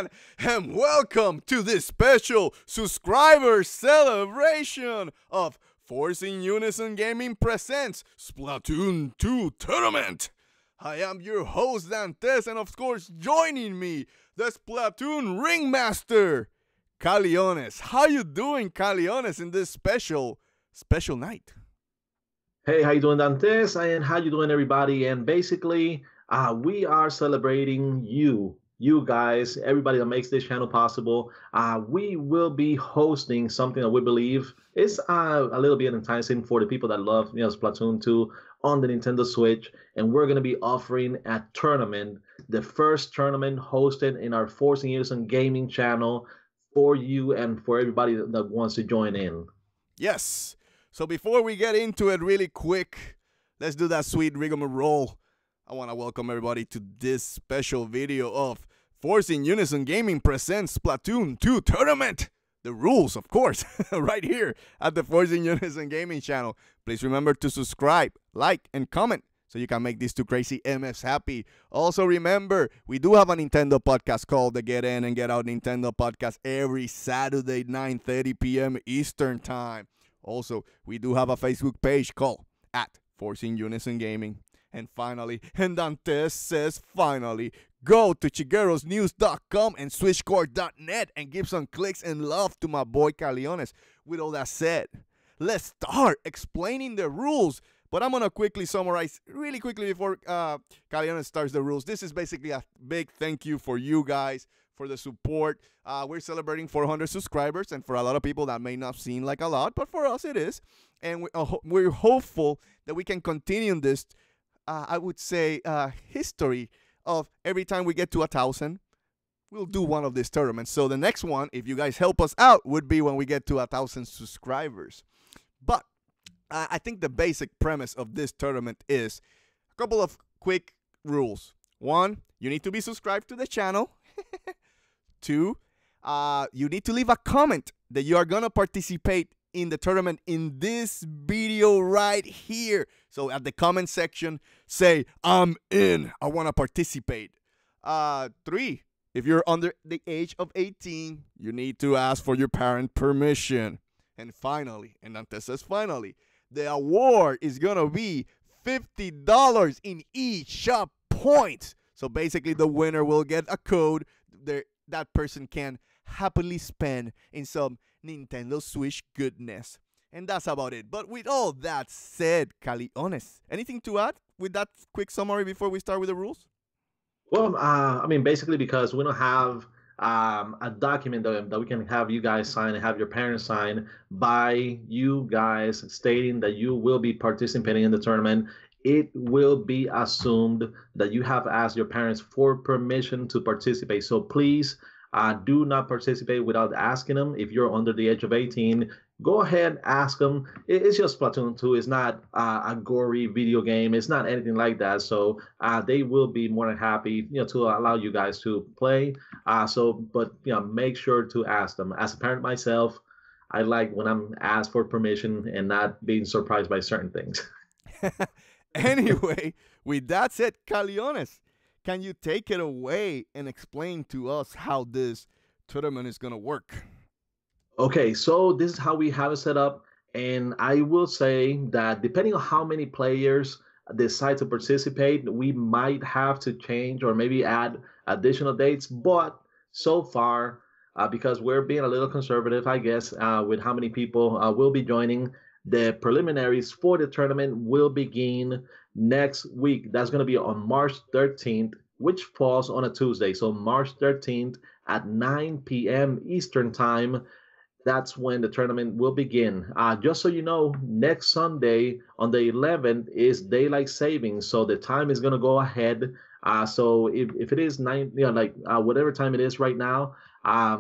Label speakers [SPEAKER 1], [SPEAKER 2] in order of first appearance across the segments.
[SPEAKER 1] everyone, and welcome to this special subscriber celebration of Forcing Unison Gaming presents Splatoon 2 Tournament. I am your host Dantes, and of course joining me, the Splatoon Ringmaster, Caliones. How you doing, Caliones, in this special night?
[SPEAKER 2] Hey, how you doing, Dantes? And how you doing, everybody? And basically, we are celebrating you guys, everybody that makes this channel possible. We will be hosting something that we believe is a little bit enticing for the people that love, Splatoon 2 on the Nintendo Switch. And we're going to be offering a tournament, the first tournament hosted in our Forcing Unison Gaming channel for you and for everybody that wants to join in.
[SPEAKER 1] Yes. So before we get into it really quick, let's do that sweet rigmarole. I want to welcome everybody to this special video of Forcing Unison Gaming presents Splatoon 2 Tournament. The rules, of course, right here at the Forcing Unison Gaming channel. Please remember to subscribe, like, and comment so you can make these two crazy MFs happy. Also remember, we do have a Nintendo podcast called the Get In and Get Out Nintendo podcast every Saturday, 9:30 p.m. Eastern Time. Also, we do have a Facebook page called Forcing Unison Gaming. And finally, and Dantes says finally, go to chiguerosnews.com and switchcore.net and give some clicks and love to my boy Caliones. With all that said, let's start explaining the rules. But I'm going to quickly summarize really quickly before Caliones starts the rules. This is basically a big thank you for you guys, for the support. We're celebrating 400 subscribers, and for a lot of people that may not seem like a lot, but for us it is. And we're hopeful that we can continue this, I would say, history of every time we get to 1,000, we'll do one of these tournaments. So the next one, if you guys help us out, would be when we get to 1,000 subscribers. But I think the basic premise of this tournament is a couple of quick rules. One, you need to be subscribed to the channel. Two, you need to leave a comment that you are going to participate in the tournament in this video right here. So at the comment section, say, I'm in. I want to participate. Three, if you're under the age of 18, you need to ask for your parent permission. And finally, and Dante says finally, the award is going to be $50 in eShop points. So basically, the winner will get a code that person can happily spend in some Nintendo Switch goodness. And that's about it. But with all that said, Caliones, anything to add with that quick summary before we start with the rules?
[SPEAKER 2] Well, I mean, basically because we don't have a document that we can have you guys sign and have your parents sign by you guys stating that you will be participating in the tournament. It will be assumed that you have asked your parents for permission to participate. So please do not participate without asking them. If you're under the age of 18, go ahead, ask them. It's just Splatoon 2. It's not a gory video game. It's not anything like that. So they will be more than happy, to allow you guys to play. But make sure to ask them. As a parent myself, I like when I'm asked for permission and not being surprised by certain things.
[SPEAKER 1] Anyway, with that said, Caliones, can you take it away and explain to us how this tournament is going to work?
[SPEAKER 2] Okay, so this is how we have it set up. And I will say that depending on how many players decide to participate, we might have to change or maybe add additional dates. But so far, because we're being a little conservative, I guess, with how many people will be joining, the preliminaries for the tournament will begin next week. That's going to be on March 13th, which falls on a Tuesday. So March 13th at 9 p.m. Eastern Time, that's when the tournament will begin. Just so you know, next Sunday on the 11th is daylight savings, so the time is going to go ahead. So if it is 9, whatever time it is right now,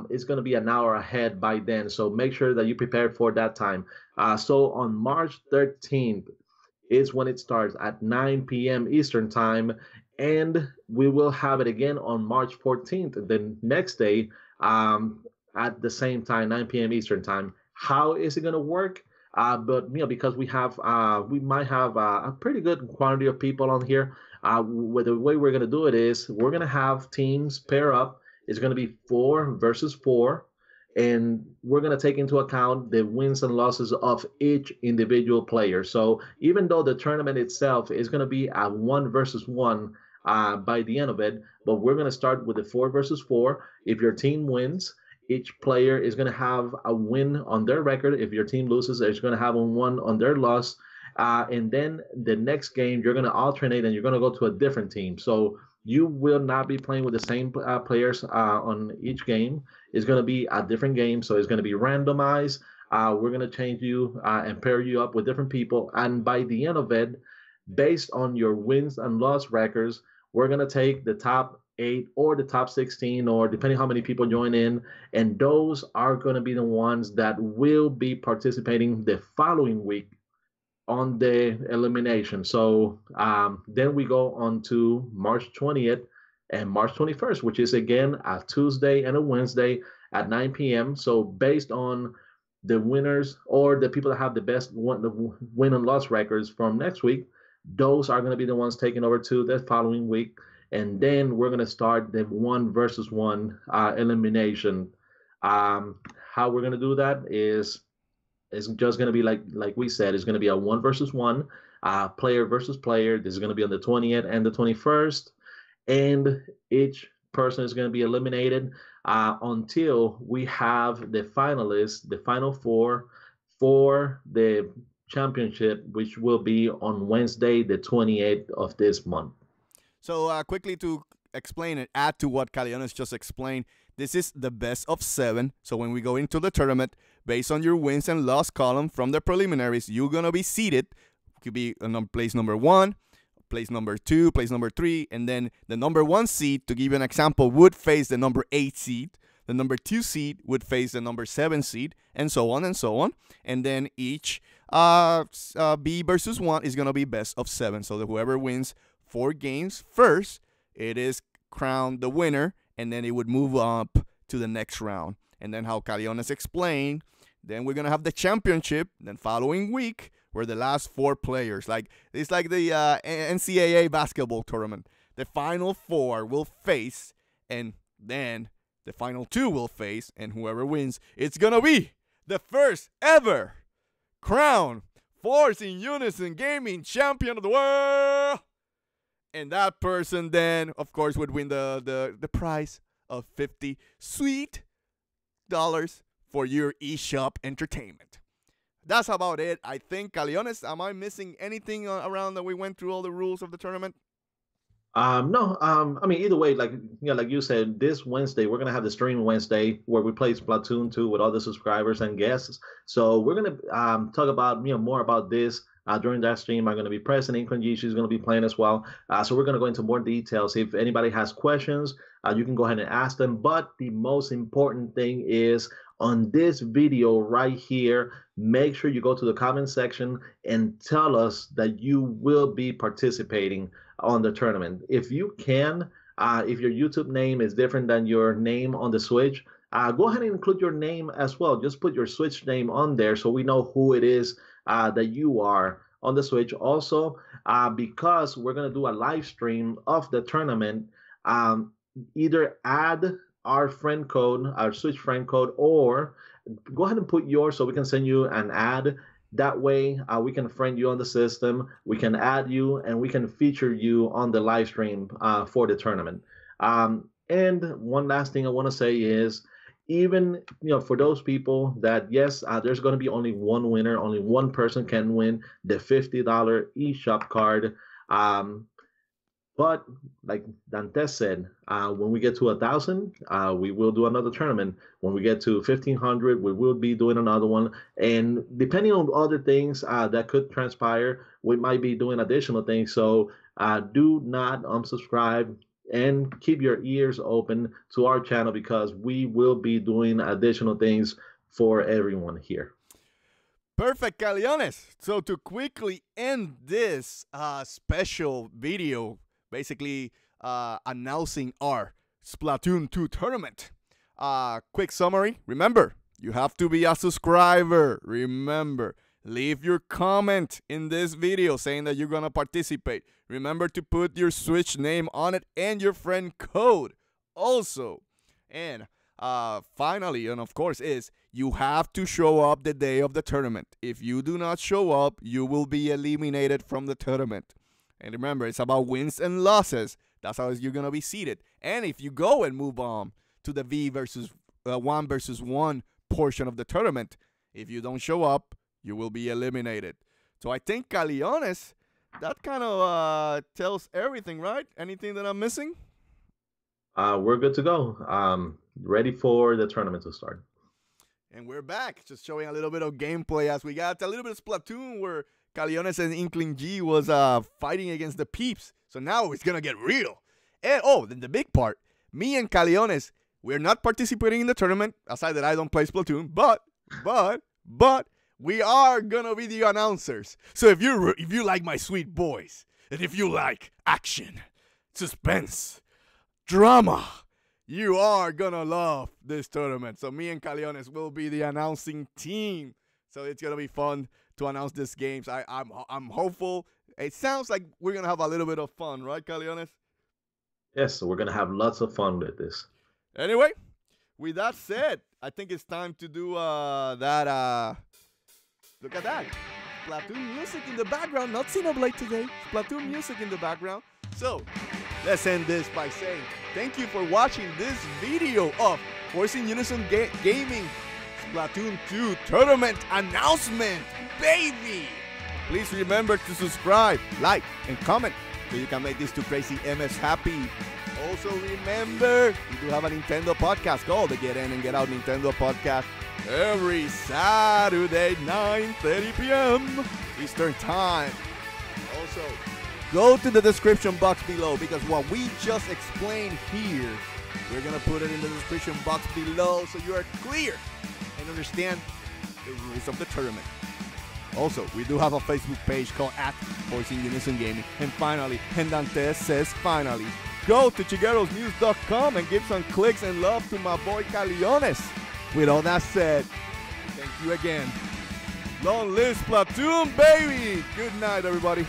[SPEAKER 2] it's going to be an hour ahead by then. So make sure that you prepare for that time. So on March 13th is when it starts at 9 p.m. Eastern Time. And we will have it again on March 14th, the next day, at the same time, 9 p.m. Eastern Time. How is it going to work? But because we might have a pretty good quantity of people on here. The way we're going to do it is we're going to have teams pair up, It's going to be 4 versus 4. And we're going to take into account the wins and losses of each individual player. So even though the tournament itself is going to be a 1 versus 1 by the end of it, but we're going to start with the 4 versus 4. If your team wins, each player is going to have a win on their record. If your team loses, it's going to have a one on their loss. And then the next game, you're going to alternate and you're going to go to a different team. So you will not be playing with the same players on each game. It's going to be a different game. So it's going to be randomized. We're going to change you and pair you up with different people. And by the end of it, based on your wins and loss records, we're going to take the top 8 or the top 16, or depending how many people join in, and those are going to be the ones that will be participating the following week on the elimination. So then we go on to March 20th and March 21st, which is again a Tuesday and a Wednesday at 9 p.m. So based on the winners or the people that have the best win and loss records from next week, those are going to be the ones taking over to the following week. And then we're going to start the 1 versus 1 elimination. How we're going to do that is it's just going to be like we said, it's going to be a 1 versus 1, player versus player. This is going to be on the 20th and the 21st, and each person is going to be eliminated until we have the finalists, the final 4 for the championship, which will be on Wednesday, the 28th of this month.
[SPEAKER 1] So quickly to explain and add to what Caliones just explained, this is the best of 7. So when we go into the tournament, based on your wins and loss column from the preliminaries, you're going to be seated. It could be place number 1, place number 2, place number 3, and then the number 1 seed, to give you an example, would face the number 8 seed. The number 2 seed would face the number 7 seed, and so on and so on. And then each B versus 1 is going to be best of 7. So whoever wins 4 games first, it is crowned the winner, and then it would move up to the next round. And then how Caliones explained, then we're going to have the championship, then following week, where the last 4 players, it's like the NCAA basketball tournament. The final 4 will face, and then the final 2 will face, and whoever wins, it's going to be the first ever crowned Forcing Unison Gaming champion of the world. And that person then, of course, would win the prize of $50 sweet dollars for your eShop entertainment. That's about it. I think, Caliones, am I missing anything around that we went through all the rules of the tournament?
[SPEAKER 2] No, I mean, either way, like you said, this Wednesday we're gonna have the stream Wednesday where we play Splatoon 2 with all the subscribers and guests. So we're gonna talk about more about this during that stream. I'm gonna be present. Inkonji, she's gonna be playing as well. So we're gonna go into more details. If anybody has questions, you can go ahead and ask them. But the most important thing is on this video right here, make sure you go to the comment section and tell us that you will be participating on the tournament. If you can, if your YouTube name is different than your name on the Switch, go ahead and include your name as well. Just put your Switch name on there so we know who it is that you are on the Switch. Also, because we're going to do a live stream of the tournament, either add our friend code, our Switch friend code, or go ahead and put yours so we can send you an ad. That way, we can friend you on the system, we can add you, and we can feature you on the live stream for the tournament. And one last thing I want to say is, even for those people that, yes, there's going to be only one winner, only one person can win the $50 eShop card. But like Dantes said, when we get to 1,000, we will do another tournament. When we get to 1,500, we will be doing another one. And depending on other things that could transpire, we might be doing additional things. So do not unsubscribe and keep your ears open to our channel, because we will be doing additional things for everyone here.
[SPEAKER 1] Perfect, Caliones. So to quickly end this special video, basically announcing our Splatoon 2 tournament. Quick summary. Remember, you have to be a subscriber. Remember, leave your comment in this video saying that you're going to participate. Remember to put your Switch name on it and your friend code. Also, And finally, and of course, is you have to show up the day of the tournament. If you do not show up, you will be eliminated from the tournament. And remember, it's about wins and losses. That's how you're going to be seeded. And if you go and move on to the V versus 1 versus 1 portion of the tournament, if you don't show up, you will be eliminated. So I think, Caliones, that kind of tells everything, right? Anything that I'm missing?
[SPEAKER 2] We're good to go. Ready for the tournament to start.
[SPEAKER 1] And we're back, just showing a little bit of gameplay as we got a little bit of Splatoon where Caliones and Inkling G was fighting against the peeps. So now it's going to get real. And, then the big part, me and Caliones, we're not participating in the tournament, aside that I don't play Splatoon, but we are going to be the announcers. So if you like my sweet boys, and if you like action, suspense, drama, you are going to love this tournament. So me and Caliones will be the announcing team. So it's going to be fun to announce these games. I'm hopeful. It sounds like we're going to have a little bit of fun, right, Caliones?
[SPEAKER 2] Yes, so we're going to have lots of fun with this.
[SPEAKER 1] Anyway, with that said, I think it's time to do that. Look at that. Splatoon music in the background. Not Xenoblade today. Splatoon music in the background. So, let's end this by saying thank you for watching this video of Forcing Unison Gaming Splatoon 2 Tournament Announcement, baby! Please remember to subscribe, like, and comment so you can make these two crazy MS happy. Also remember, we do have a Nintendo podcast called the Get In and Get Out Nintendo Podcast every Saturday, 9:30 p.m. Eastern Time. Also, go to the description box below because what we just explained here, we're going to put it in the description box below so you are clear and understand the rules of the tournament. Also, we do have a Facebook page called @Forcing Unison Gaming. And finally, and Dantes says finally, go to chiguerosnews.com and give some clicks and love to my boy Caliones. With all that said, thank you again. Long live Splatoon, baby! Good night, everybody.